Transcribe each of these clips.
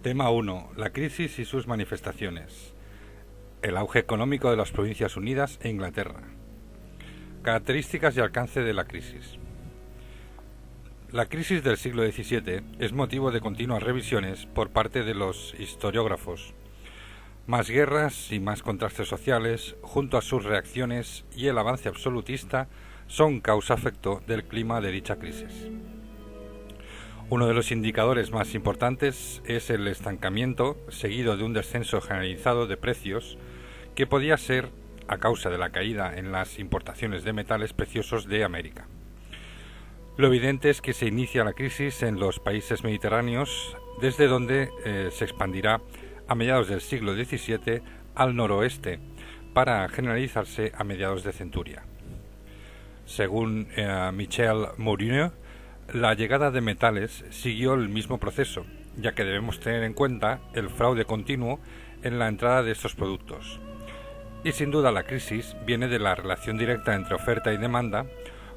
Tema 1. La crisis y sus manifestaciones. El auge económico de las Provincias Unidas e Inglaterra. Características y alcance de la crisis. La crisis del siglo XVII es motivo de continuas revisiones por parte de los historiógrafos. Más guerras y más contrastes sociales, junto a sus reacciones y el avance absolutista, son causa-efecto del clima de dicha crisis. Uno de los indicadores más importantes es el estancamiento, seguido de un descenso generalizado de precios, que podía ser a causa de la caída en las importaciones de metales preciosos de América. Lo evidente es que se inicia la crisis en los países mediterráneos, desde donde se expandirá a mediados del siglo XVII al noroeste, para generalizarse a mediados de centuria. Según Michel Mourinho, la llegada de metales siguió el mismo proceso, ya que debemos tener en cuenta el fraude continuo en la entrada de estos productos. Y sin duda la crisis viene de la relación directa entre oferta y demanda,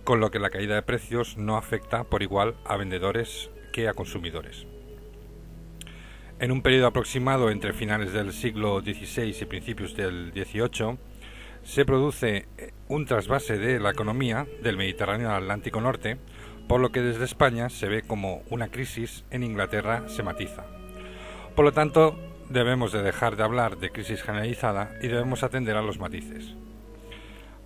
con lo que la caída de precios no afecta por igual a vendedores que a consumidores. En un periodo aproximado entre finales del siglo XVI y principios del XVIII, se produce un trasvase de la economía del Mediterráneo al Atlántico Norte, por lo que desde España se ve como una crisis en Inglaterra se matiza. Por lo tanto, debemos de dejar de hablar de crisis generalizada y debemos atender a los matices.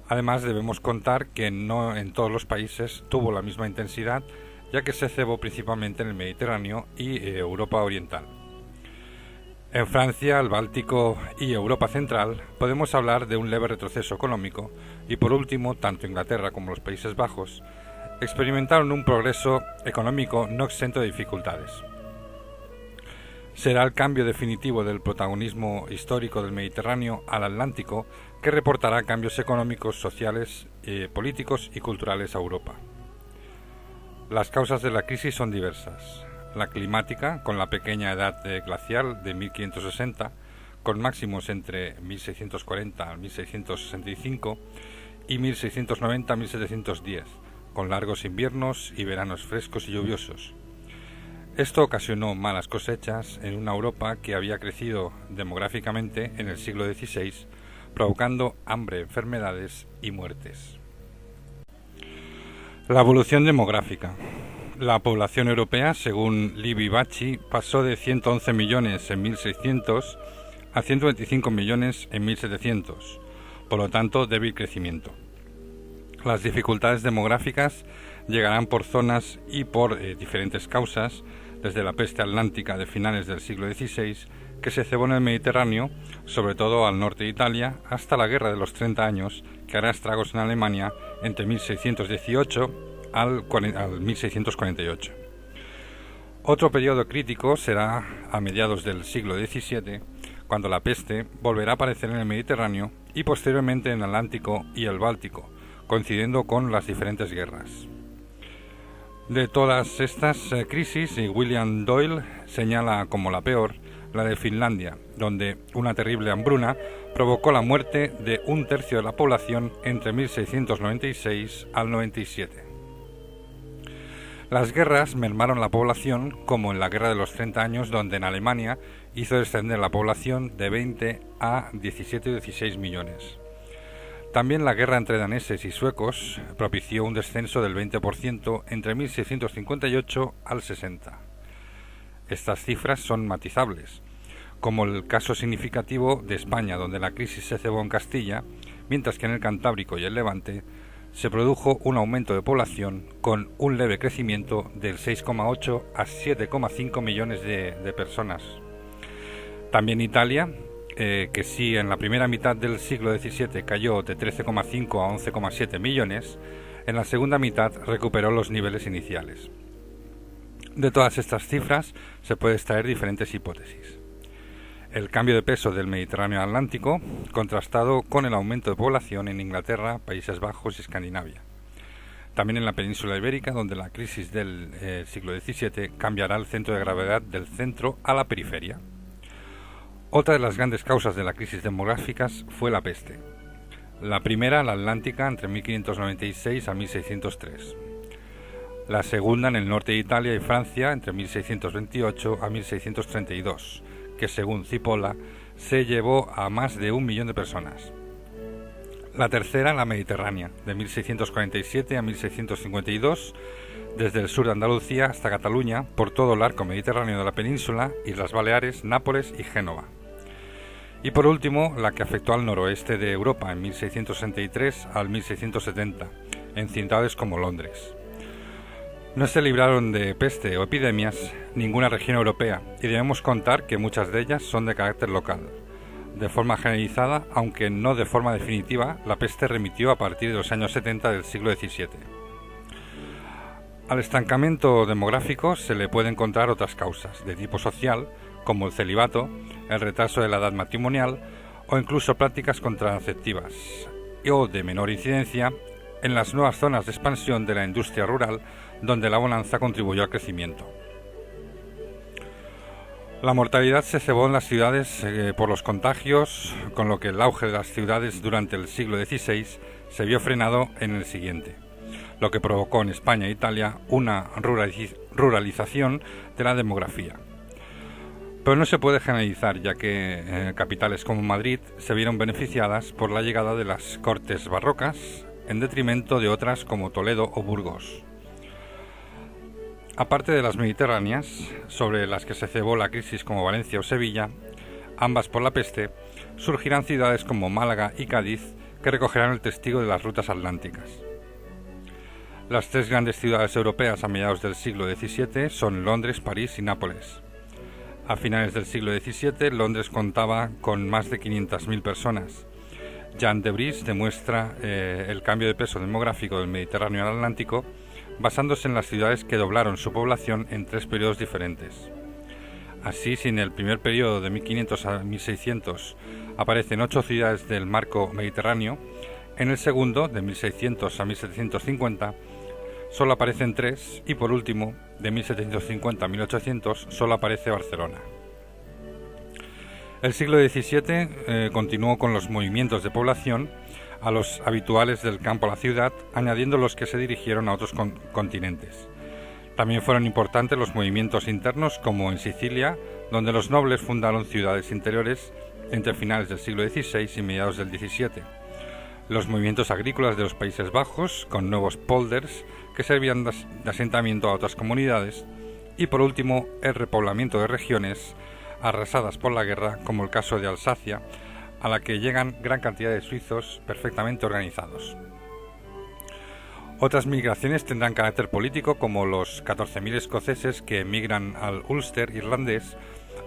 Además, debemos contar que no en todos los países tuvo la misma intensidad, ya que se cebó principalmente en el Mediterráneo y Europa Oriental. En Francia, el Báltico y Europa Central podemos hablar de un leve retroceso económico y por último, tanto Inglaterra como los Países Bajos experimentaron un progreso económico no exento de dificultades. Será el cambio definitivo del protagonismo histórico del Mediterráneo al Atlántico que reportará cambios económicos, sociales, políticos y culturales a Europa. Las causas de la crisis son diversas. La climática, con la pequeña edad glacial de 1560, con máximos entre 1640 a 1665 y 1690 a 1710, con largos inviernos y veranos frescos y lluviosos. Esto ocasionó malas cosechas en una Europa que había crecido demográficamente en el siglo XVI, provocando hambre, enfermedades y muertes. La evolución demográfica. La población europea, según Livi-Bacci, pasó de 111 millones en 1600 a 125 millones en 1700, por lo tanto, débil crecimiento. Las dificultades demográficas llegarán por zonas y por diferentes causas, desde la peste atlántica de finales del siglo XVI, que se cebó en el Mediterráneo, sobre todo al norte de Italia, hasta la Guerra de los 30 años, que hará estragos en Alemania entre 1618 al 1648. Otro periodo crítico será a mediados del siglo XVII, cuando la peste volverá a aparecer en el Mediterráneo y posteriormente en el Atlántico y el Báltico, coincidiendo con las diferentes guerras. De todas estas crisis, William Doyle señala como la peor la de Finlandia, donde una terrible hambruna provocó la muerte de un tercio de la población entre 1696 al 97. Las guerras mermaron la población, como en la Guerra de los 30 años, donde en Alemania hizo descender la población de 20 a 17 o 16 millones. También la guerra entre daneses y suecos propició un descenso del 20% entre 1658 al 60. Estas cifras son matizables, como el caso significativo de España, donde la crisis se cebó en Castilla, mientras que en el Cantábrico y el Levante se produjo un aumento de población con un leve crecimiento del 6,8 a 7,5 millones de personas. También Italia, que sí en la primera mitad del siglo XVII cayó de 13,5 a 11,7 millones, en la segunda mitad recuperó los niveles iniciales. De todas estas cifras se pueden extraer diferentes hipótesis. El cambio de peso del Mediterráneo Atlántico, contrastado con el aumento de población en Inglaterra, Países Bajos y Escandinavia. También en la península ibérica, donde la crisis del siglo XVII cambiará el centro de gravedad del centro a la periferia. Otra de las grandes causas de la crisis demográficas fue la peste. La primera, la atlántica, entre 1596 a 1603. la segunda en el norte de Italia y Francia entre 1628 a 1632, que según Cipolla se llevó a más de 1 millón de personas. La tercera en la Mediterránea, de 1647 a 1652, desde el sur de Andalucía hasta Cataluña, por todo el arco mediterráneo de la península, Islas Baleares, Nápoles y Génova. Y por último, la que afectó al noroeste de Europa en 1663 al 1670, en ciudades como Londres. No se libraron de peste o epidemias ninguna región europea, y debemos contar que muchas de ellas son de carácter local. De forma generalizada, aunque no de forma definitiva, la peste remitió a partir de los años 70 del siglo XVII. Al estancamiento demográfico se le puede encontrar otras causas, de tipo social, como el celibato, el retraso de la edad matrimonial o incluso prácticas contraceptivas, o de menor incidencia en las nuevas zonas de expansión de la industria rural, donde la bonanza contribuyó al crecimiento. La mortalidad se cebó en las ciudades por los contagios, con lo que el auge de las ciudades durante el siglo XVI se vio frenado en el siguiente, lo que provocó en España e Italia una ruralización de la demografía. Pero no se puede generalizar, ya que capitales como Madrid se vieron beneficiadas por la llegada de las cortes barrocas, en detrimento de otras como Toledo o Burgos. Aparte de las mediterráneas, sobre las que se cebó la crisis como Valencia o Sevilla, ambas por la peste, surgirán ciudades como Málaga y Cádiz que recogerán el testigo de las rutas atlánticas. Las tres grandes ciudades europeas a mediados del siglo XVII son Londres, París y Nápoles. A finales del siglo XVII, Londres contaba con más de 500.000 personas. Jean de Vries demuestra el cambio de peso demográfico del Mediterráneo al Atlántico, basándose en las ciudades que doblaron su población en 3 periodos diferentes. Así, si en el primer periodo de 1500 a 1600 aparecen 8 ciudades del marco mediterráneo, en el segundo, de 1600 a 1750, solo aparecen 3 y por último, de 1750 a 1800, solo aparece Barcelona. El siglo XVII continuó con los movimientos de población a los habituales del campo a la ciudad, añadiendo los que se dirigieron a otros continentes. También fueron importantes los movimientos internos, como en Sicilia, donde los nobles fundaron ciudades interiores entre finales del siglo XVI y mediados del XVII. Los movimientos agrícolas de los Países Bajos, con nuevos polders que servían de asentamiento a otras comunidades. Y por último, el repoblamiento de regiones arrasadas por la guerra, como el caso de Alsacia, a la que llegan gran cantidad de suizos perfectamente organizados. Otras migraciones tendrán carácter político, como los 14.000 escoceses que emigran al Ulster irlandés,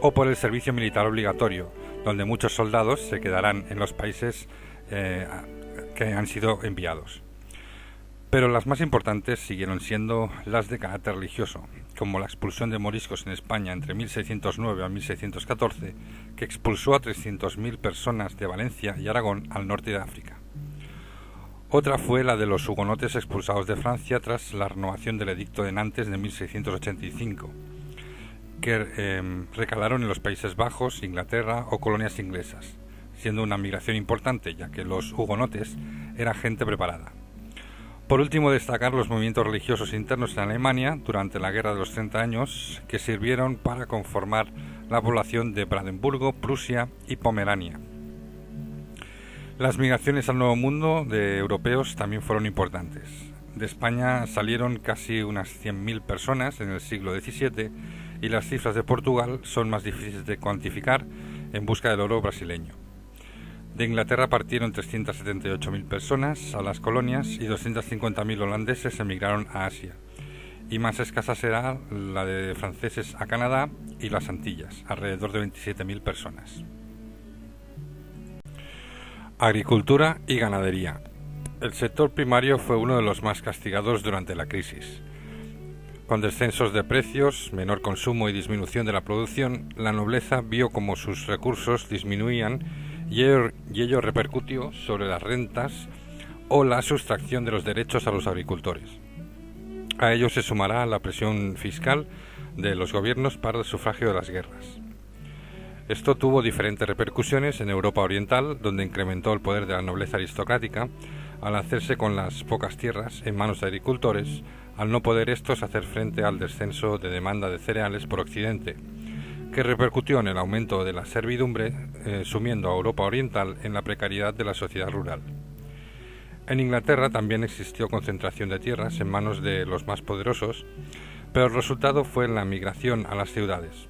o por el servicio militar obligatorio, donde muchos soldados se quedarán en los países que han sido enviados. Pero las más importantes siguieron siendo las de carácter religioso, como la expulsión de moriscos en España entre 1609 a 1614, que expulsó a 300.000 personas de Valencia y Aragón al norte de África. Otra fue la de los hugonotes expulsados de Francia tras la renovación del Edicto de Nantes de 1685, que recalaron en los Países Bajos, Inglaterra o colonias inglesas, siendo una migración importante, ya que los hugonotes eran gente preparada. Por último, destacar los movimientos religiosos internos en Alemania durante la Guerra de los 30 años, que sirvieron para conformar la población de Brandeburgo, Prusia y Pomerania. Las migraciones al Nuevo Mundo de europeos también fueron importantes. De España salieron casi unas 100.000 personas en el siglo XVII y las cifras de Portugal son más difíciles de cuantificar en busca del oro brasileño. De Inglaterra partieron 378.000 personas a las colonias y 250.000 holandeses emigraron a Asia. Y más escasa será la de franceses a Canadá y las Antillas, alrededor de 27.000 personas. Agricultura y ganadería. El sector primario fue uno de los más castigados durante la crisis. Con descensos de precios, menor consumo y disminución de la producción, la nobleza vio como sus recursos disminuían y ello repercutió sobre las rentas o la sustracción de los derechos a los agricultores. A ello se sumará la presión fiscal de los gobiernos para el sufragio de las guerras. Esto tuvo diferentes repercusiones en Europa Oriental, donde incrementó el poder de la nobleza aristocrática, al hacerse con las pocas tierras en manos de agricultores, al no poder estos hacer frente al descenso de demanda de cereales por Occidente, que repercutió en el aumento de la servidumbre, sumiendo a Europa Oriental en la precariedad de la sociedad rural. En Inglaterra también existió concentración de tierras en manos de los más poderosos, pero el resultado fue la migración a las ciudades.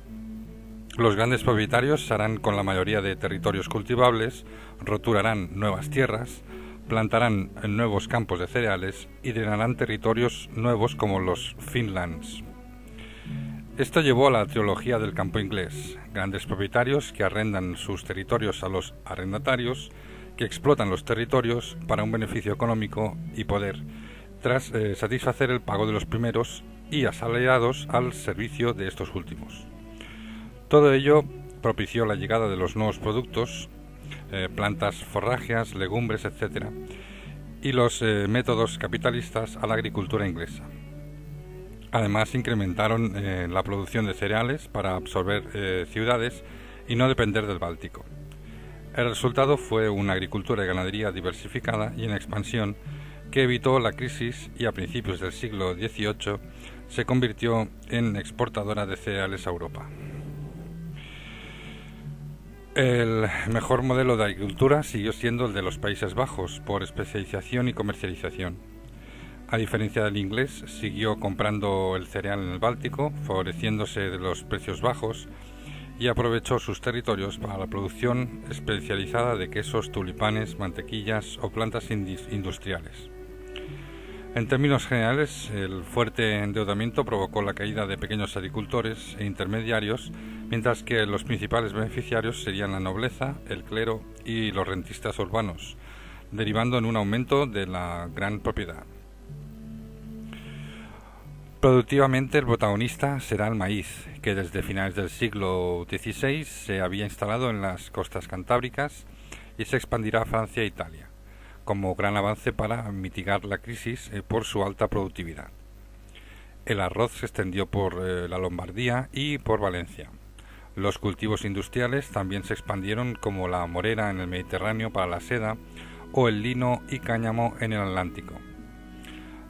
Los grandes propietarios se harán con la mayoría de territorios cultivables, roturarán nuevas tierras, plantarán nuevos campos de cereales y drenarán territorios nuevos como los Finlands. Esto llevó a la teología del campo inglés, grandes propietarios que arrendan sus territorios a los arrendatarios, que explotan los territorios para un beneficio económico y poder, tras satisfacer el pago de los primeros y asalariados al servicio de estos últimos. Todo ello propició la llegada de los nuevos productos, plantas forrajeras, legumbres, etc., y los métodos capitalistas a la agricultura inglesa. Además, incrementaron la producción de cereales para absorber ciudades y no depender del Báltico. El resultado fue una agricultura y ganadería diversificada y en expansión que evitó la crisis y a principios del siglo XVIII se convirtió en exportadora de cereales a Europa. El mejor modelo de agricultura siguió siendo el de los Países Bajos por especialización y comercialización. A diferencia del inglés, siguió comprando el cereal en el Báltico, favoreciéndose de los precios bajos, y aprovechó sus territorios para la producción especializada de quesos, tulipanes, mantequillas o plantas industriales. En términos generales, el fuerte endeudamiento provocó la caída de pequeños agricultores e intermediarios, mientras que los principales beneficiarios serían la nobleza, el clero y los rentistas urbanos, derivando en un aumento de la gran propiedad. Productivamente, el protagonista será el maíz, que desde finales del siglo XVI se había instalado en las costas cantábricas y se expandirá a Francia e Italia, como gran avance para mitigar la crisis por su alta productividad. El arroz se extendió por la Lombardía y por Valencia. Los cultivos industriales también se expandieron, como la morera en el Mediterráneo para la seda o el lino y cáñamo en el Atlántico.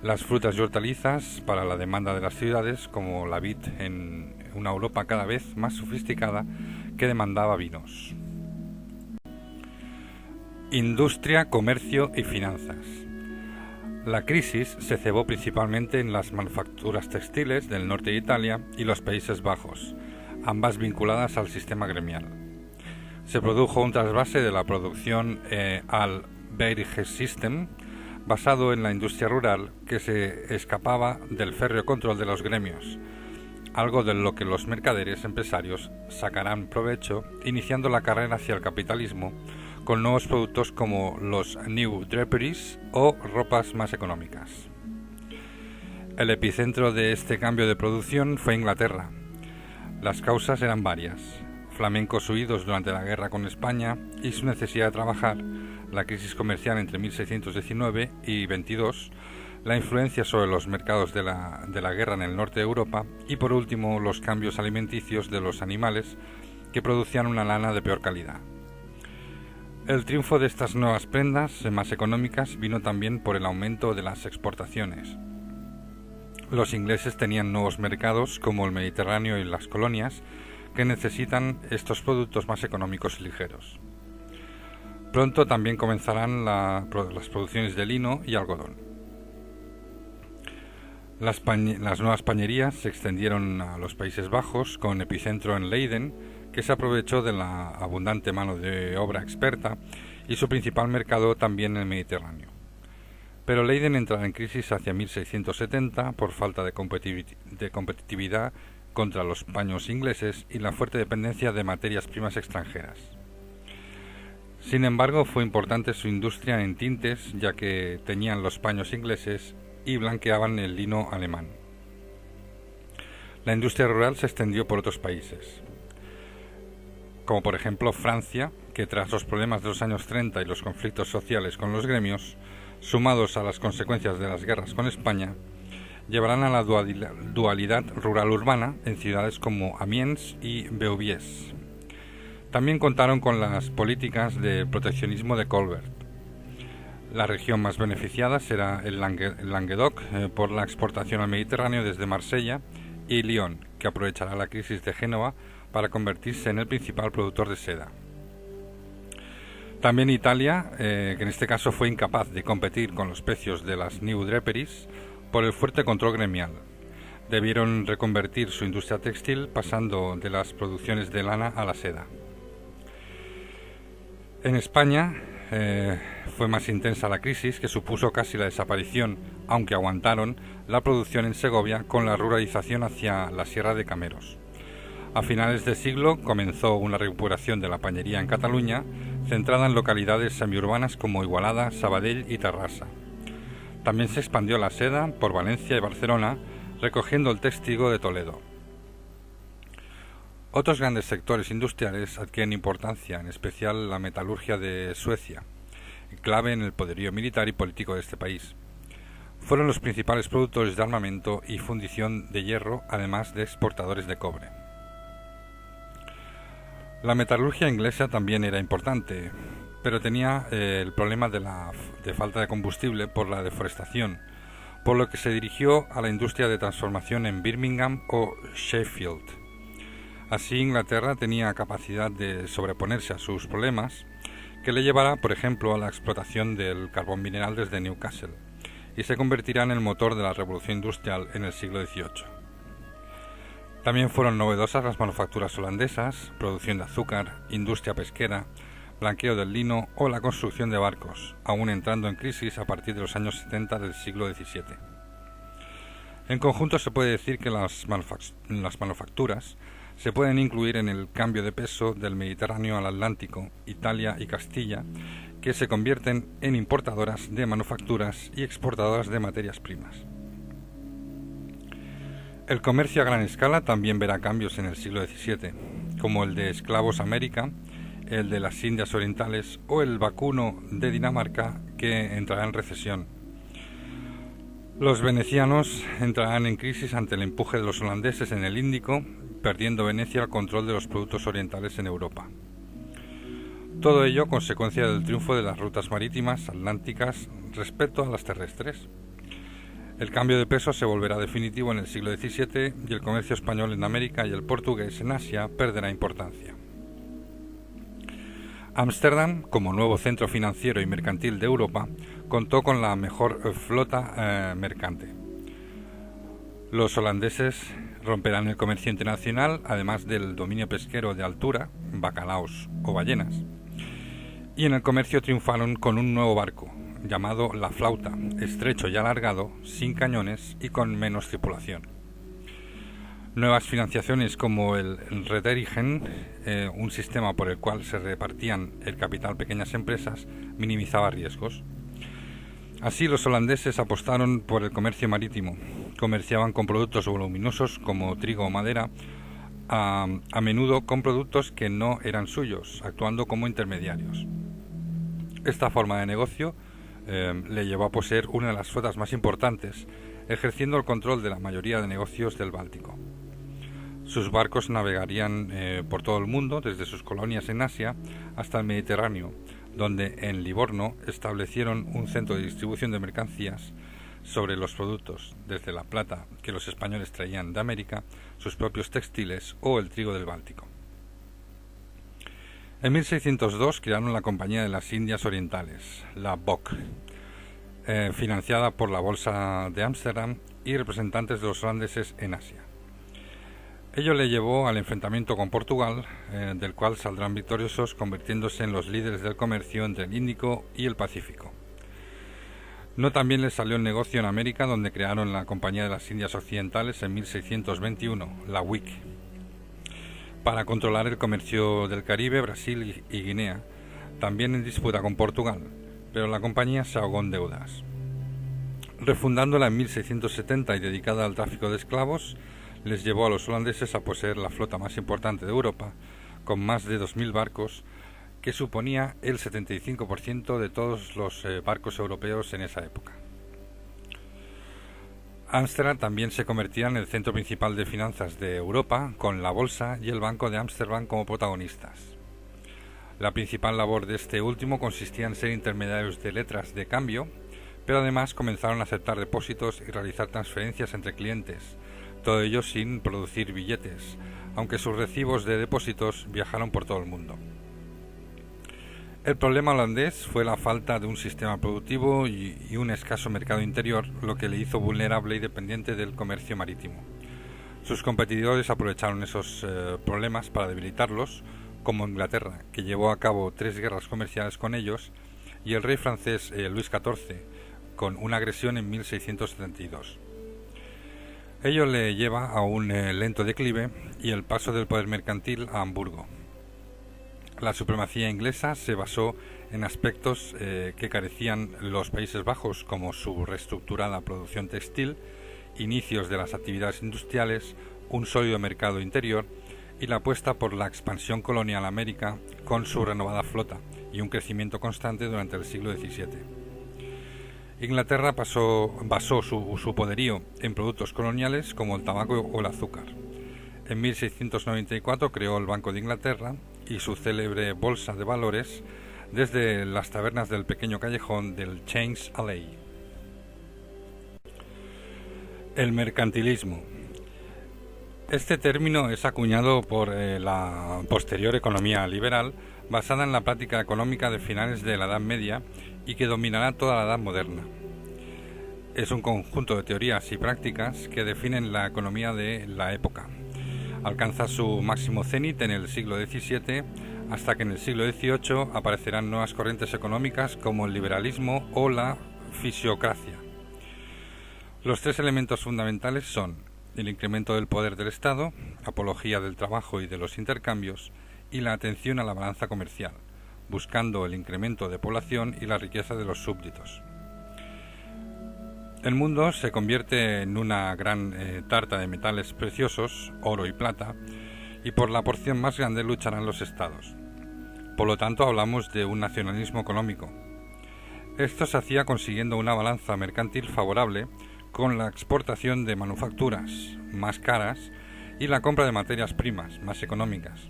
Las frutas y hortalizas para la demanda de las ciudades, como la vid en una Europa cada vez más sofisticada que demandaba vinos. Industria, comercio y finanzas. La crisis se cebó principalmente en las manufacturas textiles del norte de Italia y los Países Bajos, ambas vinculadas al sistema gremial. Se produjo un trasvase de la producción al Beihilfssystem, basado en la industria rural que se escapaba del férreo control de los gremios, algo de lo que los mercaderes empresarios sacarán provecho, iniciando la carrera hacia el capitalismo con nuevos productos como los New Draperies o ropas más económicas. El epicentro de este cambio de producción fue Inglaterra. Las causas eran varias: flamencos huidos durante la guerra con España y su necesidad de trabajar, la crisis comercial entre 1619 y 22, la influencia sobre los mercados de la guerra en el norte de Europa y, por último, los cambios alimenticios de los animales que producían una lana de peor calidad. El triunfo de estas nuevas prendas más económicas vino también por el aumento de las exportaciones. Los ingleses tenían nuevos mercados como el Mediterráneo y las colonias que necesitan estos productos más económicos y ligeros. Pronto también comenzarán las producciones de lino y algodón. Las nuevas pañerías se extendieron a los Países Bajos, con epicentro en Leiden, que se aprovechó de la abundante mano de obra experta, y su principal mercado también en el Mediterráneo. Pero Leiden entrará en crisis hacia 1670 por falta de competitividad contra los paños ingleses y la fuerte dependencia de materias primas extranjeras. Sin embargo, fue importante su industria en tintes, ya que teñían los paños ingleses y blanqueaban el lino alemán. La industria rural se extendió por otros países, como por ejemplo Francia, que tras los problemas de los años 30 y los conflictos sociales con los gremios, sumados a las consecuencias de las guerras con España, llevarán a la dualidad rural-urbana en ciudades como Amiens y Beauvais. También contaron con las políticas de proteccionismo de Colbert. La región más beneficiada será el Languedoc por la exportación al Mediterráneo desde Marsella, y Lyon, que aprovechará la crisis de Génova para convertirse en el principal productor de seda. También Italia, que en este caso fue incapaz de competir con los precios de las New Draperies por el fuerte control gremial. Debieron reconvertir su industria textil pasando de las producciones de lana a la seda. En España fue más intensa la crisis, que supuso casi la desaparición, aunque aguantaron, la producción en Segovia con la ruralización hacia la Sierra de Cameros. A finales de siglo comenzó una recuperación de la pañería en Cataluña, centrada en localidades semiurbanas como Igualada, Sabadell y Terrassa. También se expandió la seda por Valencia y Barcelona, recogiendo el testigo de Toledo. Otros grandes sectores industriales adquieren importancia, en especial la metalurgia de Suecia, clave en el poderío militar y político de este país. Fueron los principales productores de armamento y fundición de hierro, además de exportadores de cobre. La metalurgia inglesa también era importante, pero tenía el problema de falta de combustible por la deforestación, por lo que se dirigió a la industria de transformación en Birmingham o Sheffield. Así, Inglaterra tenía capacidad de sobreponerse a sus problemas, que le llevará, por ejemplo, a la explotación del carbón mineral desde Newcastle, y se convertirá en el motor de la revolución industrial en el siglo XVIII. También fueron novedosas las manufacturas holandesas, producción de azúcar, industria pesquera, blanqueo del lino o la construcción de barcos, aún entrando en crisis a partir de los años 70 del siglo XVII. En conjunto se puede decir que las manufacturas se pueden incluir en el cambio de peso del Mediterráneo al Atlántico, Italia y Castilla, que se convierten en importadoras de manufacturas y exportadoras de materias primas. El comercio a gran escala también verá cambios en el siglo XVII, como el de esclavos a América, el de las Indias Orientales o el vacuno de Dinamarca, que entrará en recesión. Los venecianos entrarán en crisis ante el empuje de los holandeses en el Índico, perdiendo Venecia el control de los productos orientales en Europa. Todo ello consecuencia del triunfo de las rutas marítimas atlánticas respecto a las terrestres. El cambio de peso se volverá definitivo en el siglo XVII y el comercio español en América y el portugués en Asia perderá importancia. Ámsterdam, como nuevo centro financiero y mercantil de Europa, contó con la mejor flota mercante. Los holandeses romperán el comercio internacional, además del dominio pesquero de altura, bacalaos o ballenas, y en el comercio triunfaron con un nuevo barco, llamado La Flauta, estrecho y alargado, sin cañones y con menos tripulación. Nuevas financiaciones como el Rederigen, un sistema por el cual se repartían el capital pequeñas empresas, minimizaba riesgos. Así, los holandeses apostaron por el comercio marítimo. Comerciaban con productos voluminosos como trigo o madera, a menudo con productos que no eran suyos, actuando como intermediarios. Esta forma de negocio le llevó a poseer una de las flotas más importantes, ejerciendo el control de la mayoría de negocios del Báltico. Sus barcos navegarían por todo el mundo, desde sus colonias en Asia hasta el Mediterráneo, donde en Livorno establecieron un centro de distribución de mercancías sobre los productos, desde la plata que los españoles traían de América, sus propios textiles o el trigo del Báltico. En 1602 crearon la Compañía de las Indias Orientales, la BOC, financiada por la Bolsa de Ámsterdam y representantes de los holandeses en Asia. Ello le llevó al enfrentamiento con Portugal, del cual saldrán victoriosos convirtiéndose en los líderes del comercio entre el Índico y el Pacífico. No también les salió el negocio en América, donde crearon la Compañía de las Indias Occidentales en 1621, la WIC, para controlar el comercio del Caribe, Brasil y Guinea, también en disputa con Portugal, pero la compañía se ahogó en deudas. Refundándola en 1670 y dedicada al tráfico de esclavos, les llevó a los holandeses a poseer la flota más importante de Europa, con más de 2.000 barcos, que suponía el 75% de todos los barcos europeos en esa época. Ámsterdam también se convertía en el centro principal de finanzas de Europa, con la Bolsa y el Banco de Ámsterdam como protagonistas. La principal labor de este último consistía en ser intermediarios de letras de cambio, pero además comenzaron a aceptar depósitos y realizar transferencias entre clientes, todo ello sin producir billetes, aunque sus recibos de depósitos viajaron por todo el mundo. El problema holandés fue la falta de un sistema productivo y un escaso mercado interior, lo que le hizo vulnerable y dependiente del comercio marítimo. Sus competidores aprovecharon esos problemas para debilitarlos, como Inglaterra, que llevó a cabo 3 guerras comerciales con ellos, y el rey francés Luis XIV, con una agresión en 1672. Ello le lleva a un lento declive y el paso del poder mercantil a Hamburgo. La supremacía inglesa se basó en aspectos que carecían los Países Bajos, como su reestructurada producción textil, inicios de las actividades industriales, un sólido mercado interior y la apuesta por la expansión colonial a América con su renovada flota y un crecimiento constante durante el siglo XVII. Inglaterra basó su poderío en productos coloniales como el tabaco o el azúcar. En 1694 creó el Banco de Inglaterra y su célebre bolsa de valores desde las tabernas del pequeño callejón del Change Alley. El mercantilismo. Este término es acuñado por la posterior economía liberal, basada en la práctica económica de finales de la Edad Media y que dominará toda la Edad Moderna. Es un conjunto de teorías y prácticas que definen la economía de la época. Alcanza su máximo cenit en el siglo XVII, hasta que en el siglo XVIII aparecerán nuevas corrientes económicas como el liberalismo o la fisiocracia. Los 3 elementos fundamentales son el incremento del poder del Estado, apología del trabajo y de los intercambios, y la atención a la balanza comercial, buscando el incremento de población y la riqueza de los súbditos. El mundo se convierte en una gran tarta de metales preciosos, oro y plata, y por la porción más grande lucharán los estados. Por lo tanto, hablamos de un nacionalismo económico. Esto se hacía consiguiendo una balanza mercantil favorable con la exportación de manufacturas más caras y la compra de materias primas más económicas,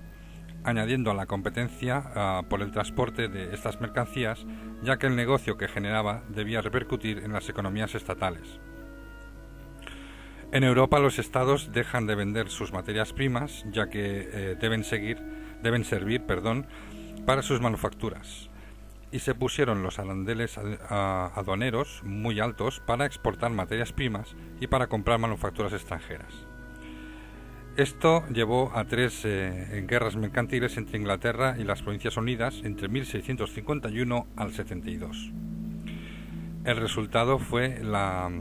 añadiendo a la competencia por el transporte de estas mercancías, ya que el negocio que generaba debía repercutir en las economías estatales. En Europa los estados dejan de vender sus materias primas, ya que deben servir para sus manufacturas, y se pusieron los arandeles aduaneros muy altos para exportar materias primas y para comprar manufacturas extranjeras. Esto llevó a 3 guerras mercantiles entre Inglaterra y las Provincias Unidas entre 1651 al 72. El resultado fue la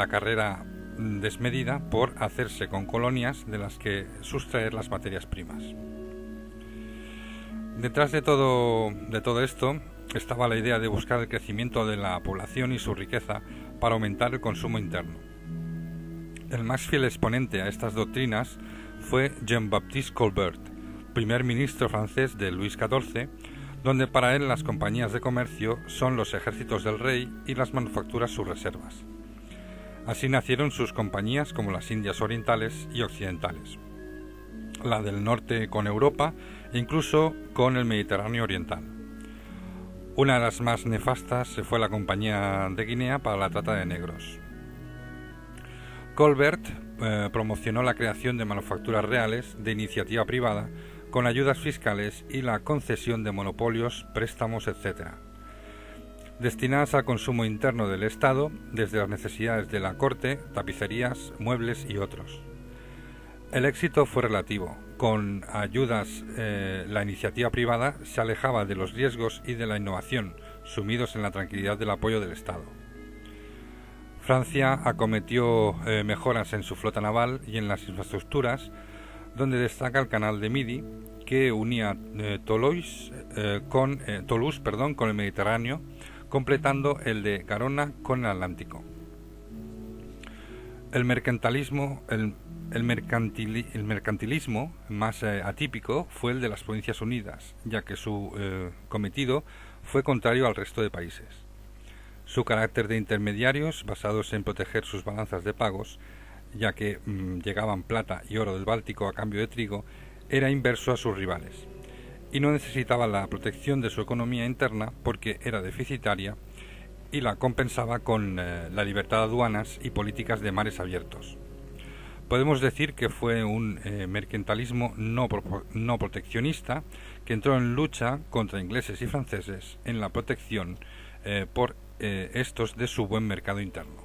carrera desmedida por hacerse con colonias de las que sustraer las materias primas. Detrás de todo esto estaba la idea de buscar el crecimiento de la población y su riqueza para aumentar el consumo interno. El más fiel exponente a estas doctrinas fue Jean-Baptiste Colbert, primer ministro francés de Luis XIV, donde para él las compañías de comercio son los ejércitos del rey y las manufacturas sus reservas. Así nacieron sus compañías como las Indias Orientales y Occidentales, la del norte con Europa e incluso con el Mediterráneo Oriental. Una de las más nefastas fue la Compañía de Guinea para la trata de negros. Colbert promocionó la creación de manufacturas reales de iniciativa privada con ayudas fiscales y la concesión de monopolios, préstamos, etc., destinadas al consumo interno del Estado, desde las necesidades de la corte, tapicerías, muebles y otros. El éxito fue relativo. Con ayudas, la iniciativa privada se alejaba de los riesgos y de la innovación, sumidos en la tranquilidad del apoyo del Estado. Francia acometió mejoras en su flota naval y en las infraestructuras, donde destaca el canal de Midi, que unía Toulouse con el Mediterráneo, completando el de Garona con el Atlántico. El mercantilismo más atípico fue el de las Provincias Unidas, ya que su cometido fue contrario al resto de países. Su carácter de intermediarios, basados en proteger sus balanzas de pagos, ya que llegaban plata y oro del Báltico a cambio de trigo, era inverso a sus rivales. y no necesitaba la protección de su economía interna porque era deficitaria y la compensaba con la libertad de aduanas y políticas de mares abiertos. Podemos decir que fue un mercantilismo no proteccionista que entró en lucha contra ingleses y franceses en la protección por estos de su buen mercado interno.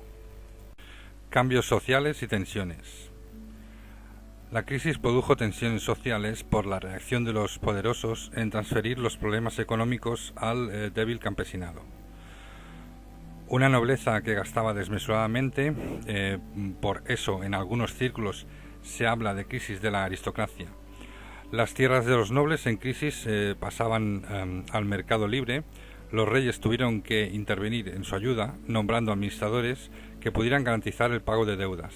Cambios sociales y tensiones. La crisis produjo tensiones sociales por la reacción de los poderosos en transferir los problemas económicos al débil campesinado. Una nobleza que gastaba desmesuradamente, por eso en algunos círculos se habla de crisis de la aristocracia. Las tierras de los nobles en crisis pasaban al mercado libre. Los reyes tuvieron que intervenir en su ayuda, nombrando administradores que pudieran garantizar el pago de deudas,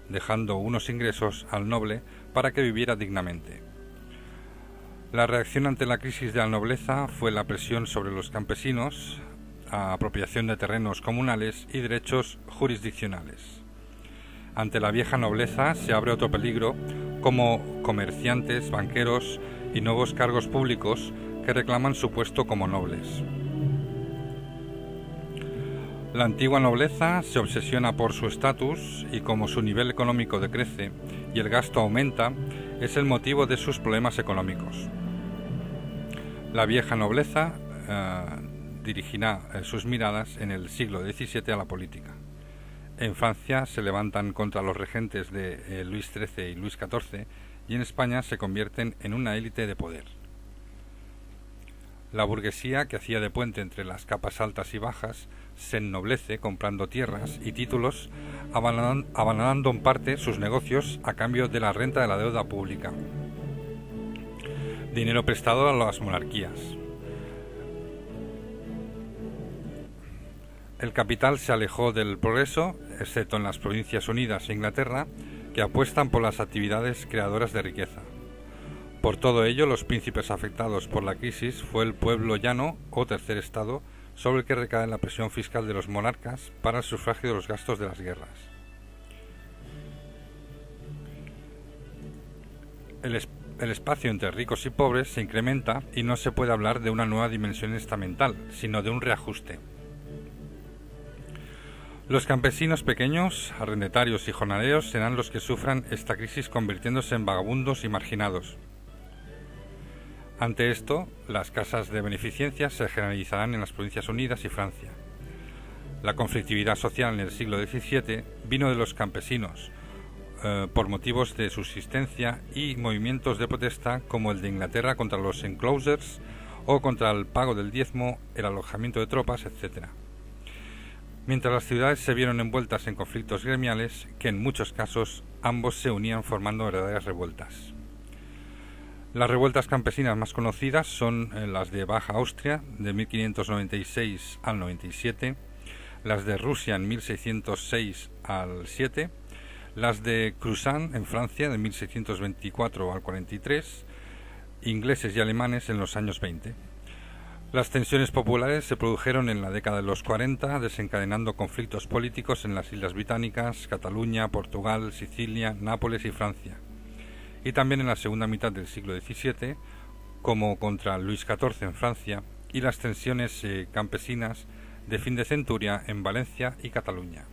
dejando unos ingresos al noble para que viviera dignamente. La reacción ante la crisis de la nobleza fue la presión sobre los campesinos, a apropiación de terrenos comunales y derechos jurisdiccionales. Ante la vieja nobleza se abre otro peligro, como comerciantes, banqueros y nuevos cargos públicos que reclaman su puesto como nobles. La antigua nobleza se obsesiona por su estatus y como su nivel económico decrece y el gasto aumenta, es el motivo de sus problemas económicos. La vieja nobleza dirigirá sus miradas en el siglo XVII a la política. En Francia se levantan contra los regentes de Luis XIII y Luis XIV y en España se convierten en una élite de poder. La burguesía, que hacía de puente entre las capas altas y bajas, se ennoblece comprando tierras y títulos, abandonando en parte sus negocios a cambio de la renta de la deuda pública. Dinero prestado a las monarquías. El capital se alejó del progreso, excepto en las Provincias Unidas e Inglaterra, que apuestan por las actividades creadoras de riqueza. Por todo ello, los príncipes afectados por la crisis fue el pueblo llano o tercer estado, sobre el que recae la presión fiscal de los monarcas para el sufragio de los gastos de las guerras. El espacio entre ricos y pobres se incrementa y no se puede hablar de una nueva dimensión estamental, sino de un reajuste. Los campesinos pequeños, arrendatarios y jornaleros serán los que sufran esta crisis convirtiéndose en vagabundos y marginados. Ante esto, las casas de beneficencia se generalizarán en las Provincias Unidas y Francia. La conflictividad social en el siglo XVII vino de los campesinos, por motivos de subsistencia y movimientos de protesta como el de Inglaterra contra los enclosures o contra el pago del diezmo, el alojamiento de tropas, etc. Mientras las ciudades se vieron envueltas en conflictos gremiales que en muchos casos ambos se unían formando verdaderas revueltas. Las revueltas campesinas más conocidas son las de Baja Austria de 1596 al 97, las de Rusia en 1606 al 7, las de Cruzan en Francia de 1624 al 43, ingleses y alemanes en los años 20. Las tensiones populares se produjeron en la década de los 40, desencadenando conflictos políticos en las Islas Británicas, Cataluña, Portugal, Sicilia, Nápoles y Francia, y también en la segunda mitad del siglo XVII, como contra Luis XIV en Francia, y las tensiones campesinas de fin de centuria en Valencia y Cataluña.